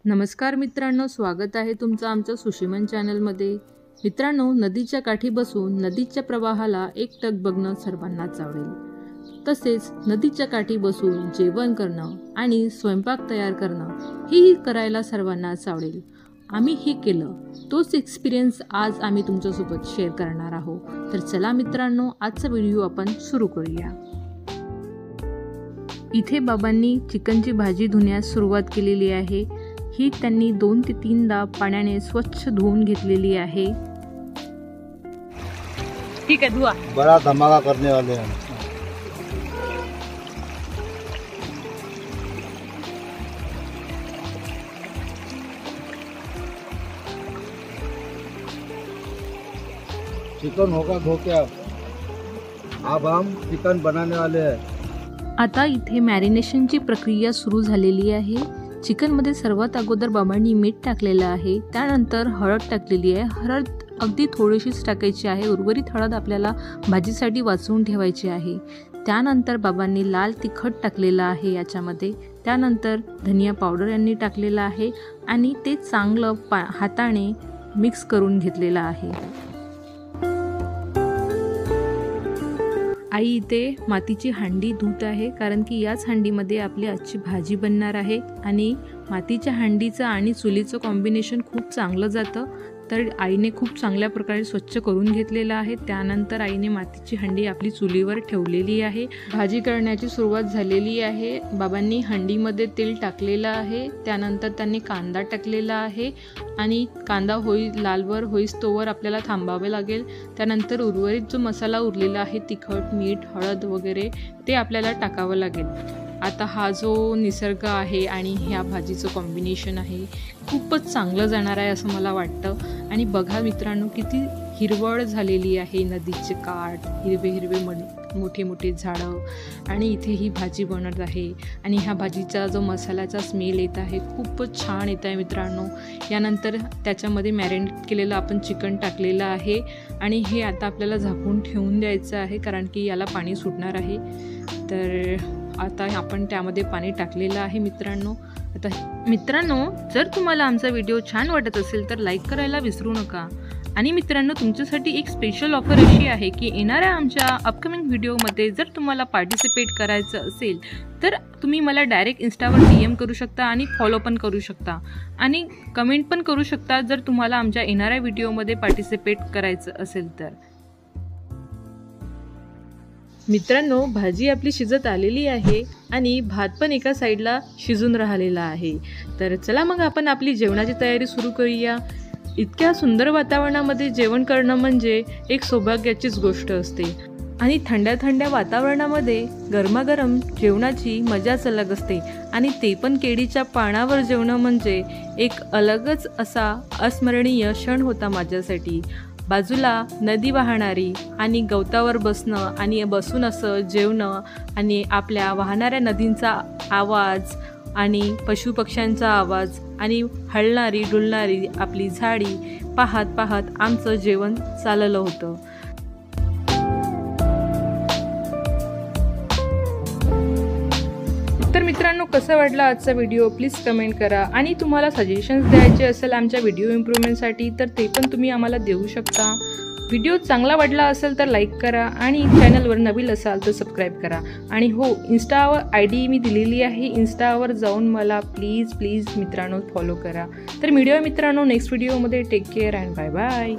नमस्कार मित्रांनो, स्वागत आहे तुमचं आमच्या सुशिमन चॅनलमध्ये। मित्रांनो, नदीच्या काठी बसून नदीच्या प्रवाहाला एकटक बघणं सर्वांनाच आवडेल। तसेच नदीच्या काठी बसून जेवण करणं आणि स्वयंपाक तयार करणं हेही करायला सर्वांनाच आवडेल। आम्ही हे केलं, तोच एक्सपिरियन्स आज आम्ही तुमच्यासोबत शेअर करणार आहोत। तर चला मित्रांनो, आजचा व्हिडिओ आपण सुरू करूया। इथे बाबांनी चिकनची भाजी धुण्यास सुरुवात केलेली आहे। ही त्यांनी 2 ते 3दा पाण्याने स्वच्छ धुवून घेतलेली आहे। ठीक है, धुआ। बड़ा धमाका करने वाले हैं। चिकन होगा धो के अब हम चिकन बनाने वाले हैं। आता इथे मॅरिनेशनची प्रक्रिया सुरू झालेली आहे। चिकनमध्ये सर्वात अगोदर बाबांनी मीठ टाकलेलं आहे, त्यानंतर हळद टाकलेली आहे। हळद अगदी थोडीशीच टाकायची आहे, उर्वरित हळद आपल्याला भाजीसाठी वाचवून ठेवायची आहे। त्यानंतर बाबांनी लाल तिखट टाकलेलं आहे याच्यामध्ये, त्यानंतर धनिया पावडर यांनी टाकलेलं आहे आणि ते चांगलं हाताने मिक्स करून घेतलेलं आहे। आई इथे मातीची हांडी धुत आहे, कारण की याच हांडीमध्ये आपली आजची भाजी बनणार आहे आणि मातीच्या हांडीचं आणि चुलीचं कॉम्बिनेशन खूप चांगलं जातं। तर आईने खूप चांगल्या प्रकारे स्वच्छ करून घेतलेलं आहे। त्यानंतर आईने मातीची हांडी आपली चुलीवर ठेवलेली आहे। भाजी करण्याची सुरुवात झालेली आहे। बाबांनी हांडीमध्ये तेल टाकलेलं आहे, त्यानंतर त्यांनी कांदा टाकलेला आहे आणि कांदा लालवर होईस्तोवर आपल्याला थांबावे लागेल। त्यानंतर उर्वरित जो मसाला उरलेला आहे, तिखट, मीठ, हळद वगैरे, ते आपल्याला टाकावं लागेल। आता हा जो निसर्ग आहे आणि ह्या भाजीचं कॉम्बिनेशन आहे, खूपच चांगलं जाणार आहे असं मला वाटतं। आणि बघा मित्रांनो, किती हिरवळ झालेली आहे, नदीचे काठ, हिरवे हिरवे मोठे मोठे झाडं, आणि इथे ही भाजी बनत आहे आणि ह्या भाजीचा जो मसाल्याचा स्मेल येत आहे, खूपच छान येत आहे मित्रांनो। यानंतर त्याच्यामध्ये मॅरिनेट केलेलं आपण चिकन टाकलेलं आहे आणि हे आता आपल्याला झाकून ठेवून द्यायचं आहे, कारण की याला पाणी सुटणार आहे। तर आता आपण त्यामध्ये पाणी टाकलेलं आहे मित्रांनो। आता मित्रांनो, जर तुम्हाला आमचा व्हिडिओ छान वाटत असेल तर लाईक करायला विसरू नका। आणि मित्रांनो, तुमच्यासाठी एक स्पेशल ऑफर अशी आहे की येणाऱ्या आमच्या अपकमिंग व्हिडिओमध्ये जर तुम्हाला पार्टिसिपेट करायचं असेल तर तुम्ही मला डायरेक्ट इंस्टावर DM करू शकता आणि फॉलो पण करू शकता आणि कमेंट पण करू शकता जर तुम्हाला आमच्या येणाऱ्या व्हिडिओमध्ये पार्टिसिपेट करायचं असेल तर। मित्रांनो, भाजी आपली शिजत आलेली आहे आणि भात पण एका साईडला शिजून राहिलेला आहे। तर चला मग आपण आपली जेवणाची तयारी सुरू करूया। इतक्या सुंदर वातावरणामध्ये जेवण करणं म्हणजे एक सौभाग्याचीच गोष्ट असते आणि थंड्या थंड्या वातावरणामध्ये गरमागरम जेवणाची मजाच अलग असते आणि ते पण केळीच्या पानावर जेवणं म्हणजे एक अलगच असा अस्मरणीय क्षण होता माझ्यासाठी। बाजूला नदी वाहणारी आणि गवतावर बसणं आणि बसून असं जेवणं आणि आपल्या वाहणाऱ्या नदींचा आवाज आणि पशुपक्ष्यांचा आवाज आणि हलणारी डुलणारी आपली झाडी पाहत पाहत आमचं जेवण चाललं होतं। तर मित्रांनो, कसा वाटला आजचा व्हिडिओ प्लीज कमेंट करा आणि तुम्हाला सजेशन्स द्यायचे असेल आमच्या व्हिडिओ इम्प्रूव्हमेंटसाठी तर ते पण तुम्ही आम्हाला देऊ शकता। व्हिडिओ चांगला वाटला असेल तर लाईक करा आणि चॅनलवर नवीन असाल तर सबस्क्राईब करा। आणि हो, इंस्टावर ID मी दिलेली आहे, इंस्टावर जाऊन मला प्लीज मित्रांनो फॉलो करा। तर व्हिडिओ मित्रांनो, नेक्स्ट व्हिडिओमध्ये take care and bye bye.